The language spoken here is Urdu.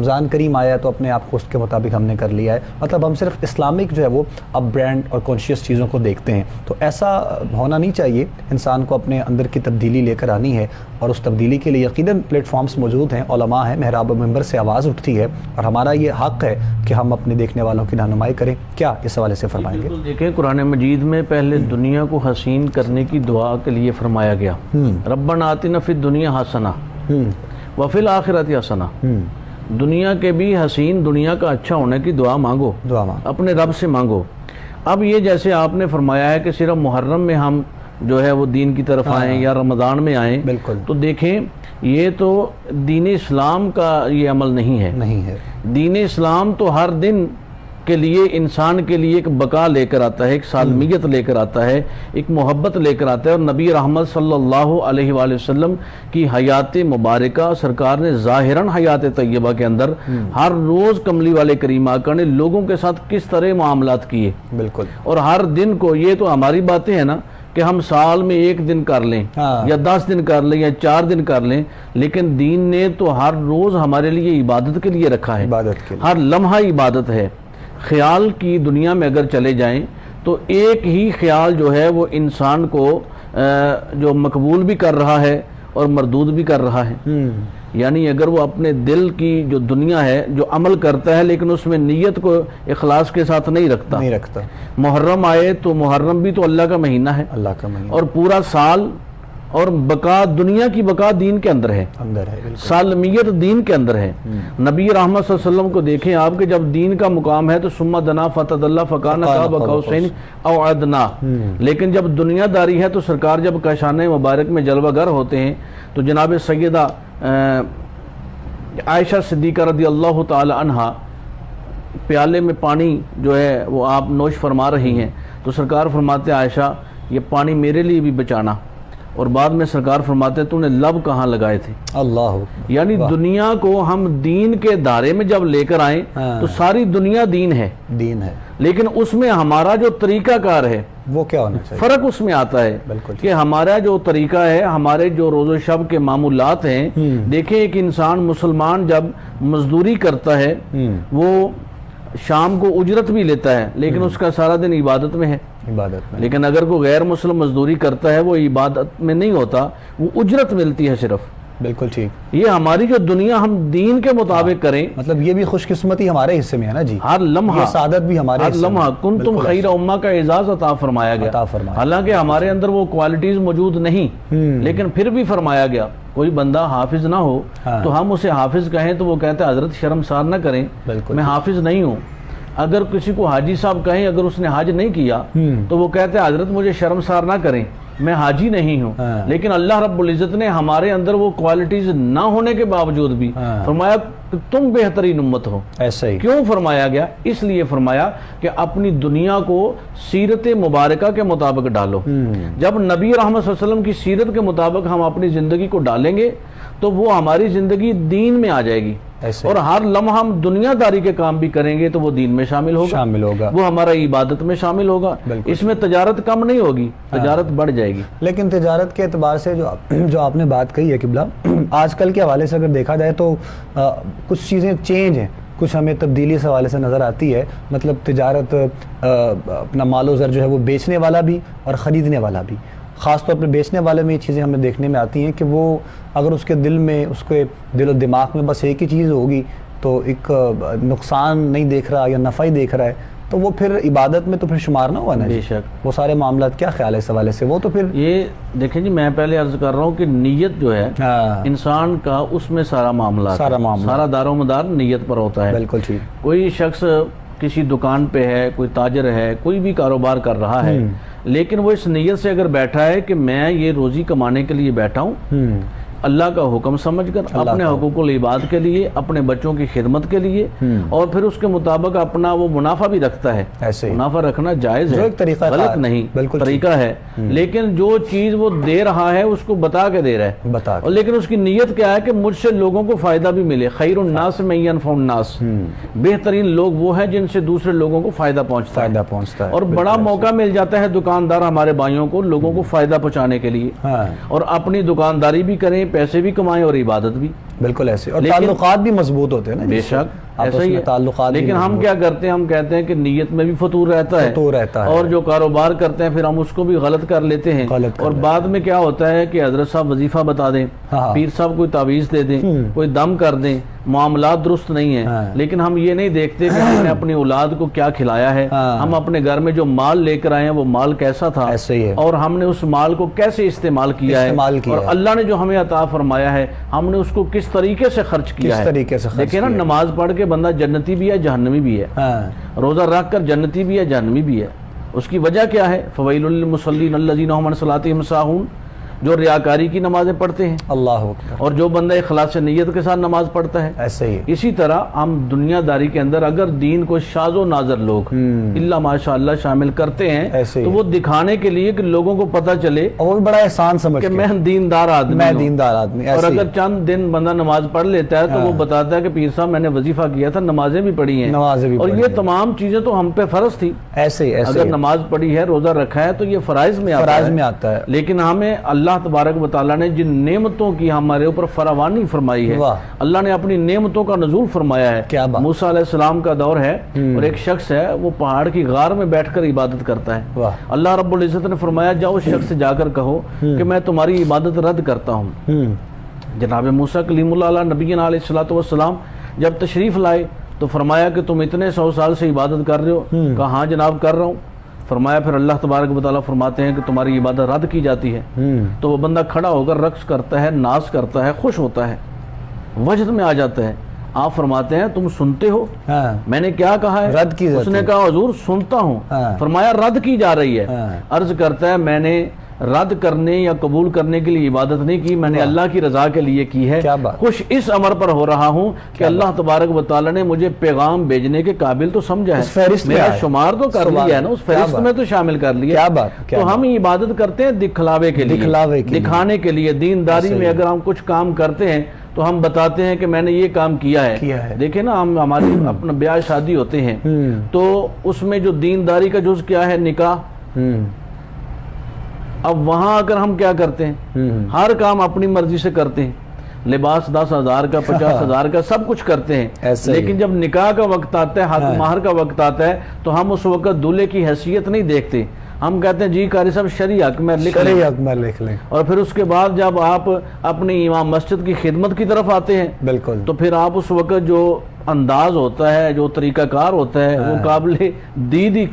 رمضان کریم آیا تو اپنے آپ کو اس کے مطابق ہم نے کر لیا ہے. مطلب ہم صرف اسلامک جو ہے وہ اب برانڈ اور کانشیس چیزوں کو دیکھتے ہیں. تو ایسا ہونا نہیں چاہیے. انسان کو اپنے اندر کی تبدیلی لے کر آنی ہے اور اس تبدیلی کے لیے یقیناً پلیٹ فارمز موجود ہیں, علماء ہیں, محراب و منبر سے آواز اٹھتی ہے اور ہمارا یہ حق ہے کہ ہم اپنے دیکھنے والوں کی رہنمائی کریں. کیا اس حوالے سے فرمائیں گے؟ دیکھیں قرآن مجید میں پہلے دنیا کو حسین کرنے کی دعا کے لیے فرمایا گیا, ربنا آتنا فی الدنیا حسنہ وفی الآخرۃ حسنہ. دنیا کے بھی حسین, دنیا کا اچھا ہونے کی دعا مانگو, اپنے رب سے مانگو. اب یہ جیسے آپ نے فرمایا ہے کہ صرف محرم میں ہم جو ہے وہ دین کی طرف آئیں یا رمضان میں آئیں, تو دیکھیں یہ تو دین اسلام کا یہ عمل نہیں ہے. دین اسلام تو ہر دن کے لیے انسان کے لیے ایک بقا لے کر آتا ہے, ایک سالمیت لے کر آتا ہے, ایک محبت لے کر آتا ہے. اور نبی رحمت صلی اللہ علیہ وآلہ وسلم کی حیات مبارکہ سرکار نے ظاہراً حیات طیبہ کے اندر ہر روز کملی والے کریم آقا نے لوگوں کے ساتھ کس طرح معاملات کیے. بالکل. اور ہر دن کو, یہ تو ہماری باتیں ہیں نا کہ ہم سال میں 1 دن کر لیں یا 10 دن کر لیں یا 4 دن کر لیں, لیکن دین نے تو ہر روز ہمارے لیے عبادت کے لیے رکھا ہے. ہر لمحہ عبادت ہے. خیال کی دنیا میں اگر چلے جائیں تو ایک ہی خیال جو ہے وہ انسان کو جو مقبول بھی کر رہا ہے اور مردود بھی کر رہا ہے. یعنی اگر وہ اپنے دل کی جو دنیا ہے جو عمل کرتا ہے لیکن اس میں نیت کو اخلاص کے ساتھ نہیں رکھتا. محرم آئے تو محرم بھی تو اللہ کا مہینہ ہے, اور پورا سال اور بقا, دنیا کی بقا دین کے اندر ہے, سالمیت دین کے اندر ہے. نبی رحمت صلی اللہ علیہ وسلم کو دیکھیں آپ کہ جب دین کا مقام ہے تو ثم دنا فتدلی فکان قاب قوسین او ادنی, لیکن جب دنیا داری ہے تو سرکار جب کاشانہ مبارک میں جلوہ گر ہوتے ہیں تو جناب سیدہ عائشہ صدیقہ رضی اللہ تعالی عنہا پیالے میں پانی جو ہے وہ آپ نوش فرما رہی ہیں, تو سرکار فرماتے عائشہ یہ پانی میرے لیے بھی بچانا, اور بعد میں سرکار فرماتے تو نے لب کہاں لگائے تھے. اللہ. یعنی دنیا کو ہم دین کے دائرے میں جب لے کر آئیں تو ساری دنیا دین ہے, لیکن اس میں ہمارا جو طریقہ کار ہے وہ کیا ہونا چاہیے, فرق اس میں آتا ہے کہ ہمارا جو طریقہ ہے, ہمارے جو روز و شب کے معمولات ہیں. دیکھیں ایک انسان مسلمان جب مزدوری کرتا ہے وہ شام کو اجرت بھی لیتا ہے لیکن اس کا سارا دن عبادت میں ہے. لیکن اگر کوئی غیر مسلم مزدوری کرتا ہے وہ عبادت میں نہیں ہوتا, وہ اجرت ملتی ہے صرف. بالکل ٹھیک. یہ ہماری جو دنیا ہم دین کے مطابق کریں, مطلب یہ بھی خوش قسمتی ہمارے حصے میں ہے نا جی. ہر لمحہ, یہ سعادت بھی ہمارے ہر لمحہ کنتم خیر امہ کا اعزاز عطا فرمایا گیا. حالانکہ ہمارے اندر وہ کوالٹیز موجود نہیں, لیکن پھر بھی فرمایا گیا. کوئی بندہ حافظ نہ ہو تو ہم اسے حافظ کہیں تو وہ کہتے ہیں حضرت شرمسار نہ کریں, میں حافظ نہیں ہوں. اگر کسی کو حاجی صاحب کہیں اگر اس نے حج نہیں کیا تو وہ کہتے ہیں حضرت مجھے شرمسار نہ کریں, میں حاجی نہیں ہوں. لیکن اللہ رب العزت نے ہمارے اندر وہ کوالٹیز نہ ہونے کے باوجود بھی فرمایا کہ تم بہترین امت ہو. ایسا ہی کیوں فرمایا گیا؟ اس لیے فرمایا کہ اپنی دنیا کو سیرت مبارکہ کے مطابق ڈالو. جب نبی رحمت صلی اللہ علیہ وسلم کی سیرت کے مطابق ہم اپنی زندگی کو ڈالیں گے تو وہ ہماری زندگی دین میں آ جائے گی, اور ہر لمحہ ہم دنیا داری کے کام بھی کریں گے تو وہ دین میں شامل ہوگا, وہ ہمارا عبادت میں شامل ہوگا. اس میں تجارت کم نہیں ہوگی, تجارت بڑھ جائے گی. لیکن تجارت کے اعتبار سے جو آپ نے بات کہی ہے قبلہ, آج کل کے حوالے سے اگر دیکھا جائے تو کچھ چیزیں چینج ہیں, کچھ ہمیں تبدیلی اس حوالے سے نظر آتی ہے. مطلب تجارت, اپنا مال و زر جو ہے وہ بیچنے والا بھی اور خریدنے والا بھی, خاص طور پر بیچنے والے میں یہ چیزیں ہمیں دیکھنے میں آتی ہیں کہ وہ اگر اس کے دل میں, اس کے دل و دماغ میں بس ایک ہی چیز ہوگی تو ایک نقصان نہیں دیکھ رہا یا نفع ہی دیکھ رہا ہے تو وہ پھر عبادت میں تو پھر شمار نہ ہوا نا. بے شک. وہ سارے معاملات کیا خیال ہے اس حوالے سے؟ وہ تو پھر یہ دیکھیں جی, میں پہلے عرض کر رہا ہوں کہ نیت جو ہے انسان کا, اس میں سارا معاملہ, سارا دار و مدار نیت پر ہوتا ہے. بالکل ٹھیک. کوئی شخص کسی دکان پہ ہے, کوئی تاجر ہے, کوئی بھی کاروبار کر رہا ہے, لیکن وہ اس نیت سے اگر بیٹھا ہے کہ میں یہ روزی کمانے کے لیے بیٹھا ہوں اللہ کا حکم سمجھ کر, اپنے حقوق العباد کے لیے, اپنے بچوں کی خدمت کے لیے, اور پھر اس کے مطابق اپنا وہ منافع بھی رکھتا ہے. منافع رکھنا جائز ہے, غلط نہیں, طریقہ ہے. لیکن جو چیز وہ دے رہا ہے اس کو بتا کے دے رہا ہے, اور لیکن اس کی نیت کیا ہے کہ مجھ سے لوگوں کو فائدہ بھی ملے. خیر الناس من ینفع الناس, بہترین لوگ وہ ہیں جن سے دوسرے لوگوں کو فائدہ پہنچتا ہے. اور بڑا موقع مل جاتا ہے دکاندار ہمارے بھائیوں کو لوگوں کو فائدہ پہنچانے کے لیے, اور اپنی دکانداری بھی کریں, پیسے بھی کمائیں اور عبادت بھی. بالکل ایسے, اور تعلقات بھی مضبوط ہوتے ہیں نا. بے شک ایسا ہی ہے, لیکن ہم کیا کرتے ہیں, ہم کہتے ہیں کہ نیت میں بھی فطور رہتا ہے, اور جو کاروبار کرتے ہیں پھر ہم اس کو بھی غلط کر لیتے ہیں, اور بعد میں کیا ہوتا ہے کہ حضرت صاحب وظیفہ بتا دیں, پیر صاحب کوئی تعویذ دے دیں, کوئی دم کر دیں, معاملات درست نہیں ہیں, لیکن ہم یہ نہیں دیکھتے کہ ہم نے اپنی اولاد کو کیا کھلایا ہے, ہم اپنے گھر میں جو مال لے کر آئے ہیں وہ مال کیسا تھا, اور ہم نے اس مال کو کیسے استعمال کیا ہے, اور اللہ نے جو ہمیں عطا فرمایا ہے ہم نے اس کو کس طریقے سے خرچ کیا ہے. دیکھیں نا, نماز پڑھ کے بندہ جنتی بھی ہے جہنمی بھی ہے, روزہ رکھ کر جنتی بھی ہے جہنمی بھی ہے. اس کی وجہ کیا ہے؟ فویل للمصلین الذین هم عن صلاتهم ساہون, جو ریاکاری کی نمازیں پڑھتے ہیں, اللہ اکبر, اور جو بندہ اخلاص نیت کے ساتھ نماز پڑھتا ہے. ایسے ہی اسی طرح ہم دنیا داری کے اندر اگر دین کو شاذ و نادر لوگ اللہ ماشاءاللہ شامل کرتے ہیں تو وہ دکھانے کے لیے کہ لوگوں کو پتہ چلے, اور وہ بڑا احسان سمجھ کہ میں دیندار آدمی, اور اگر چند دن بندہ نماز پڑھ لیتا ہے تو وہ بتاتا ہے کہ پیر صاحب میں نے وظیفہ کیا تھا, نمازیں بھی پڑھی ہیں, اور یہ تمام چیزیں تو ہم پہ فرض تھی. ایسے اگر نماز پڑھی ہے, روزہ رکھا ہے تو یہ فرائض میں آتا ہے, لیکن ہمیں اللہ تبارک و تعالیٰ نے جن نعمتوں کی ہمارے اوپر فراوانی فرمائی ہے, اللہ نے اپنی نعمتوں کا نزول فرمایا ہے. موسیٰ علیہ السلام کا دور ہے, اور ایک شخص ہے وہ پہاڑ کی غار میں بیٹھ کر عبادت کرتا ہے. اللہ رب العزت نے فرمایا جاؤ اس شخص سے جا کر کہو کہ میں تمہاری عبادت رد کرتا ہوں. جناب موسیٰ کلیم اللہ علیہ نبینا علیہ السلام جب تشریف لائے تو فرمایا کہ تم اتنے 100 سال سے عبادت کر رہے ہو؟ کہا ہاں جناب کر رہا ہوں. فرمایا پھر اللہ تبارک و تعالیٰ فرماتے ہیں کہ تمہاری عبادت رد کی جاتی ہے. تو وہ بندہ کھڑا ہو کر رقص کرتا ہے, ناز کرتا ہے, خوش ہوتا ہے, وجد میں آ جاتا ہے. آپ فرماتے ہیں تم سنتے ہو میں نے کیا کہا ہے؟ رد کی. اس نے کہا حضور سنتا ہوں. فرمایا رد کی جا رہی ہے. عرض کرتا ہے میں نے رد کرنے یا قبول کرنے کے لیے عبادت نہیں کی, میں نے اللہ کی رضا کے لیے کی ہے. خوش اس امر پر ہو رہا ہوں کہ اللہ تبارک و تعالیٰ نے مجھے پیغام بھیجنے کے قابل تو سمجھا ہے, میرا شمار تو کر لیا ہے نا, اس فہرست میں تو شامل کر لیا. تو ہم عبادت کرتے ہیں دکھلاوے کے لیے, دکھانے کے لیے. دینداری میں اگر ہم کچھ کام کرتے ہیں تو ہم بتاتے ہیں کہ میں نے یہ کام کیا ہے. دیکھیں نا, ہم ہماری اپنا بیاہ شادی ہوتے ہیں تو اس میں جو دینداری کا جز کیا ہے, نکاح. اب وہاں اگر ہم کیا کرتے ہیں, ہر کام اپنی مرضی سے کرتے ہیں, لباس 10,000 کا 50,000 کا سب کچھ کرتے ہیں, لیکن جب نکاح کا وقت آتا ہے, حق مہر کا وقت آتا ہے, تو ہم اس وقت دولہے کی حیثیت نہیں دیکھتے. ہم کہتے ہیں جی قاری صاحب شرعی حق میں لکھ لیں, اور پھر اس کے بعد جب آپ اپنی امام مسجد کی خدمت کی طرف آتے ہیں بالکل, تو پھر آپ اس وقت جو انداز ہوتا ہے, جو طریقہ کار ہوتا ہے, وہ قابل دیدی